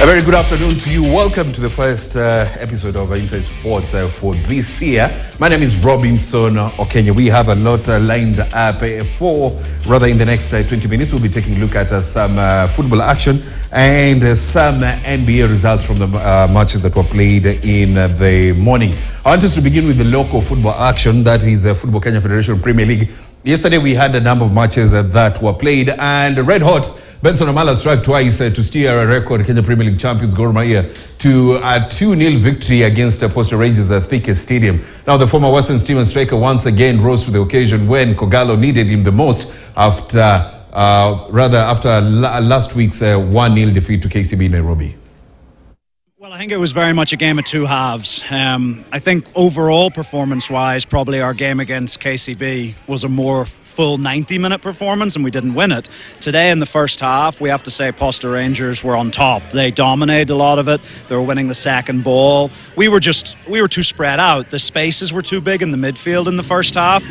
A very good afternoon to you. Welcome to the first episode of Inside Sports for this year. My name is Robinson Okenya. We have a lot lined up in the next 20 minutes. We'll be taking a look at some football action and some NBA results from the matches that were played in the morning. I want us to begin with the local football action, that is Football Kenya Federation Premier League. Yesterday we had a number of matches that were played, and red hot Benson Omala struck twice to steer a record Kenya Premier League champions Gor Mahia to a 2-0 victory against Posta Rangers at Thika Stadium. Now the former Western Steelers striker once again rose to the occasion when Kogalo needed him the most after last week's 1-0 defeat to KCB Nairobi. Well, I think it was very much a game of two halves. I think overall performance-wise, probably our game against KCB was a more full 90-minute performance, and we didn't win it. Today in the first half, we have to say Posta Rangers were on top. They dominated a lot of it. They were winning the second ball. We were too spread out. The spaces were too big in the midfield in the first half.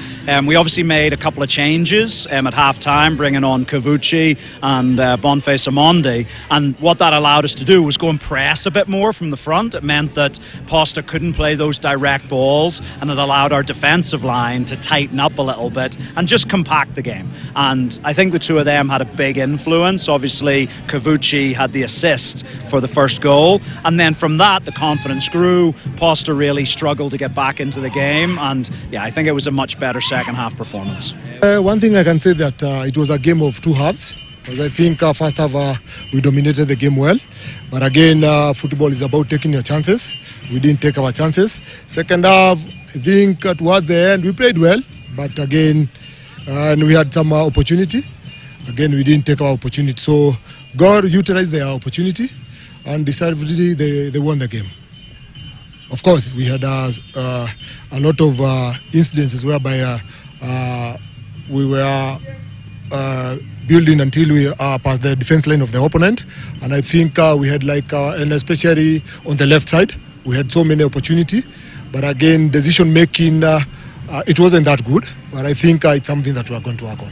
We obviously made a couple of changes at half-time, bringing on Kavuchi and Boniface Amondi. And what that allowed us to do was go and press a bit more from the front. It meant that Posta couldn't play those direct balls, and it allowed our defensive line to tighten up a little bit and just compact the game. And I think the two of them had a big influence. Obviously, Kavuchi had the assist for the first goal, and then from that the confidence grew. Posta really struggled to get back into the game, and yeah, I think it was a much better second half performance. One thing I can say that it was a game of two halves, because I think first half we dominated the game well, but again football is about taking your chances. We didn't take our chances. Second half, I think towards the end we played well, but again and we had some opportunity. Again, we didn't take our opportunity. So Gor utilized their opportunity, and decidedly they won the game. Of course, we had a lot of incidences whereby we were building until we passed the defense line of the opponent, and I think we had and especially on the left side, we had so many opportunity. But again, decision making, it wasn't that good, but I think it's something that we are going to work on.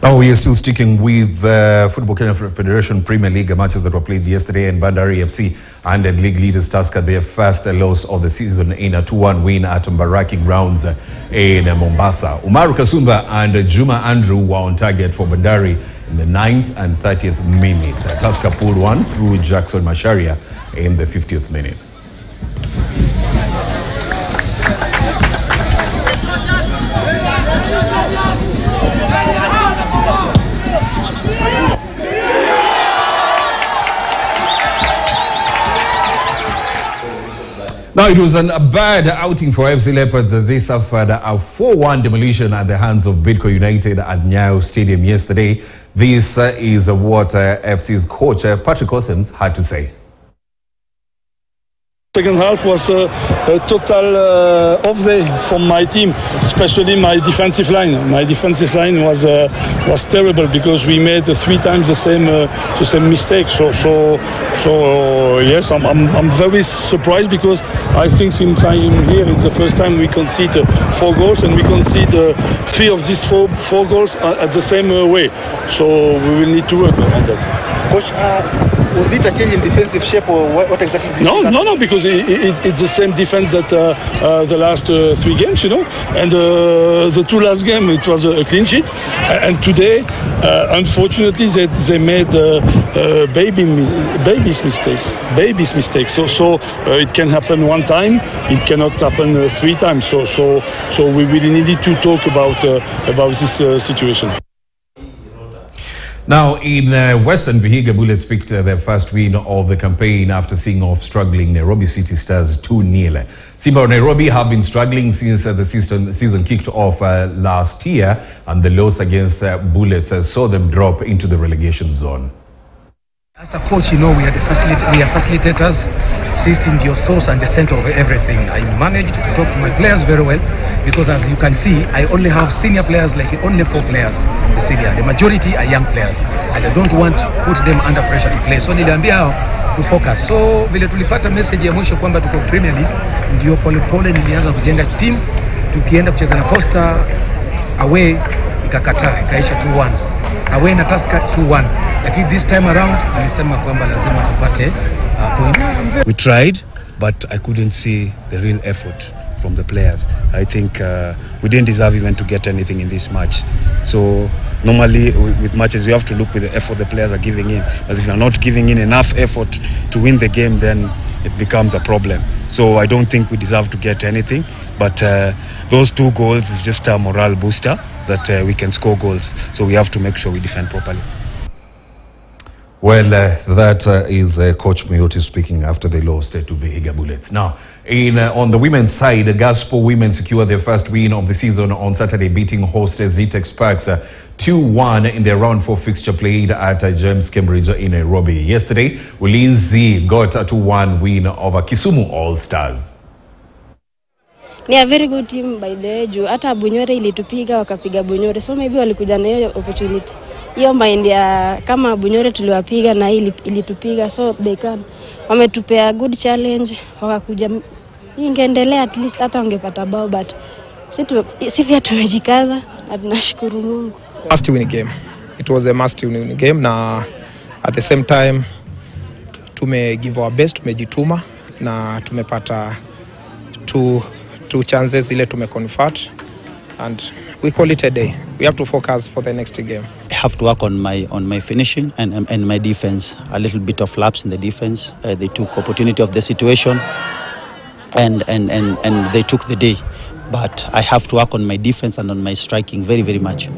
Now we are still sticking with Football Kenya Federation Premier League matches that were played yesterday, and Bandari FC and league leaders Tusker their first loss of the season in a 2-1 win at Mbaraki grounds in Mombasa. Umaru Kasumba and Juma Andrew were on target for Bandari in the 9th and 30th minute. Tusker pulled one through Jackson Masharia in the 50th minute. Now, it was a bad outing for FC Leopards as they suffered a 4-1 demolition at the hands of Bidco United at Nyayo Stadium yesterday. This is what FC's coach, Patrick Osems, had to say. Second half was a total off day from my team, especially my defensive line. My defensive line was terrible because we made 3 times the same mistake. So yes, I'm very surprised because I think since I'm here, it's the first time we concede 4 goals, and we concede 3 of these four goals at the same way. So we will need to work on that. Coach, was it a change in defensive shape, or what exactly did you do? No, because it's the same defense that the last 3 games, you know. And the 2 last games, it was a clean sheet. And today, unfortunately, they made baby's mistakes. So it can happen 1 time, it cannot happen 3 times. So we really needed to talk about this situation. Now, in Western, Vihiga Bullets picked their first win of the campaign after seeing off struggling Nairobi City Stars 2-0. Simba Nairobi have been struggling since the season kicked off last year, and the loss against Bullets saw them drop into the relegation zone. As a coach, you know, we are facilitators. Sisi ndio source and the center of everything. I managed to talk to my players very well, because as you can see, I only have senior players, like only 4 players. The majority are young players, and I don't want to put them under pressure to play. So niliambia hao to focus. So vile tulipata message ya mwisho kwamba tuko Premier League, ndio pole nilianza kujenga team. Tukienda kucheza na Posta away ikakataa, ikaisha 2-1. Away na Tusker 2-1. lakini this time around nilisema kwamba lazima tupate point. We tried, but I couldn't see the real effort from the players. I think we didn't deserve even to get anything in this match. So normally with matches you have to look with the effort the players are giving in. But if you're not giving in enough effort to win the game, then it becomes a problem. So I don't think we deserve to get anything. But those 2 goals is just a morale booster that we can score goals. So we have to make sure we defend properly. Well, that is Coach Miyoti speaking after they lost to Vihiga Bullets. Now, on the women's side, Gospel women secured their first win of the season on Saturday, beating host Zitex Parks 2-1 in their round 4 fixture played at James Cambridge in Nairobi. Yesterday, Ulinzi got a 2-1 win over Kisumu All Stars. Ni a very good team by the way. Hata Bunyore ilitupiga wakapiga Bunyore, so maybe walikuja na hiyo opportunity. Hiyo mind ya kama Bunyore tuliwapiga na ilitupiga, so they can wametupea good challenge, wakakuja ingeendelea at least hata wangepata bao, but si pia tumejikaza na tunashukuru Mungu. Must win game. It was a must win game, na at the same time tume give our best, tumejituma na tumepata two chances ile tumeconvert, and we call it a day. We have to focus for the next game. I have to work on my finishing and my defense. A little bit of lapse in the defense. They took opportunity of the situation and they took the day. But I have to work on my defense and on my striking very, very much.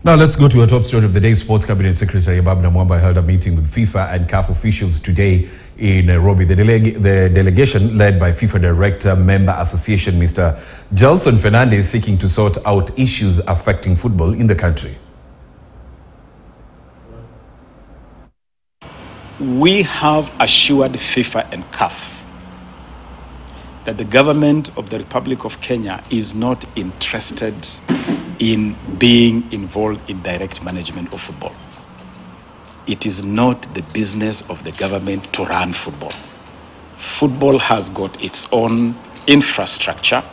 Now let's go to our top story of the day. Sports Cabinet Secretary Babna Mwamba held a meeting with FIFA and CAF officials today in Nairobi. The delegation led by FIFA Director Member Association Mr. Gelson Fernandez seeking to sort out issues affecting football in the country. We have assured FIFA and CAF that the government of the Republic of Kenya is not interested in being involved in direct management of football. It is not the business of the government to run football. Football has got its own infrastructure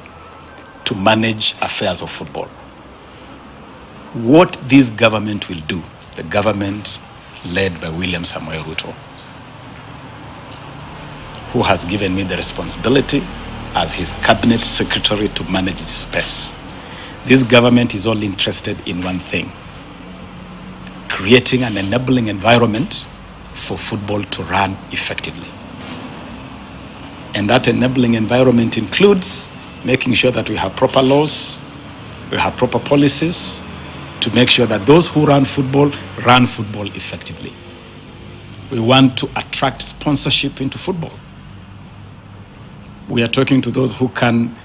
to manage affairs of football. What this government will do, the government led by William Samoei Ruto, who has given me the responsibility as his cabinet secretary to manage this space. This government is only interested in one thing: creating an enabling environment for football to run effectively. And that enabling environment includes making sure that we have proper laws, we have proper policies to make sure that those who run football effectively. We want to attract sponsorship into football. We are talking to those who can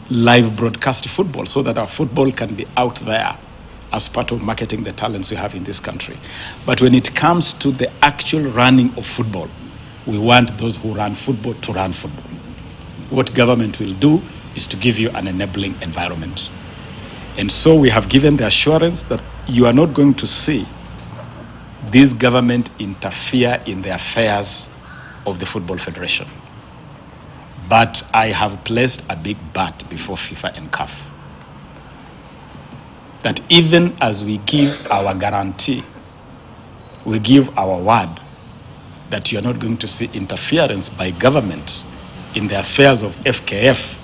live broadcast football so that our football can be out there as part of marketing the talents we have in this country. But when it comes to the actual running of football, we want those who run football to run football. What government will do is to give you an enabling environment. And so we have given the assurance that you are not going to see this government interfere in the affairs of the Football Federation. But I have placed a big but before FIFA and CAF that even as we give our guarantee, we give our word that you are not going to see interference by government in the affairs of FKF,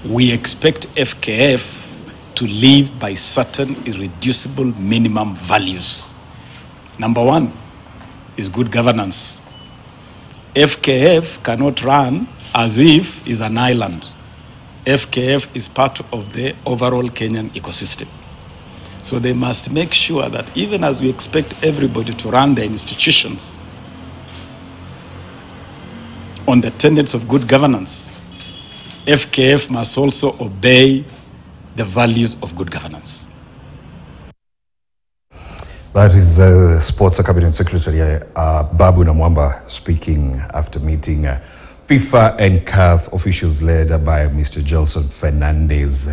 we expect FKF to live by certain irreducible minimum values. Number one is good governance. FKF cannot run as if it's an island. FKF is part of the overall Kenyan ecosystem. So they must make sure that even as we expect everybody to run their institutions on the tenets of good governance, FKF must also obey the values of good governance. That is Sports Cabinet Secretary Babu Namwamba speaking after meeting FIFA and CAF officials led by Mr. Gelson Fernandez.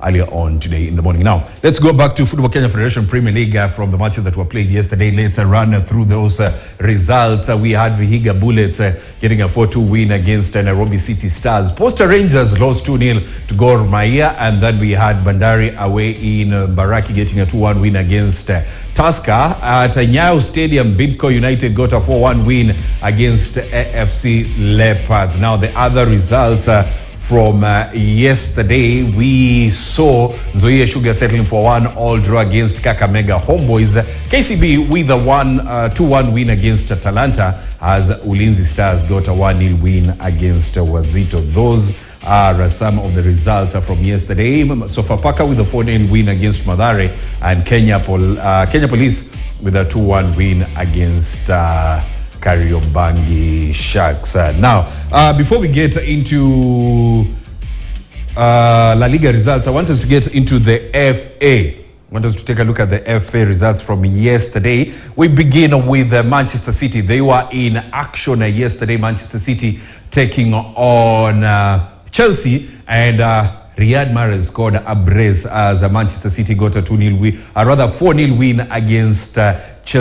earlier on today in the morning. Now, let's go back to Football Kenya Federation Premier League from the matches that were played yesterday. Let's run through those results. We had Vihiga Bullets getting a 4-2 win against Nairobi City Stars. Posta Rangers lost 2-0 to Gor Mahia, and then we had Bandari away in Baraki getting a 2-1 win against Tusker. At Nyayo Stadium, Bidco United got a 4-1 win against AFC Leopards. Now, the other results from yesterday, we saw Nzoia Sugar settling for 1-1 draw against Kakamega Homeboys. KCB with a 2-1 win against Talanta, as Ulinzi Stars got a 1-0 win against Wazito. Those are some of the results from yesterday. Sofapaka with a 4-0 win against Mathare, and Kenya Police with a 2-1 win against Kariobangi Sharks. Now, before we get into La Liga results, I want us to get into the FA. I want us to take a look at the FA results from yesterday. We begin with Manchester City. They were in action yesterday. Manchester City taking on Chelsea, and Riyad Mahrez scored a brace as Manchester City got a 4-0 win against Chelsea.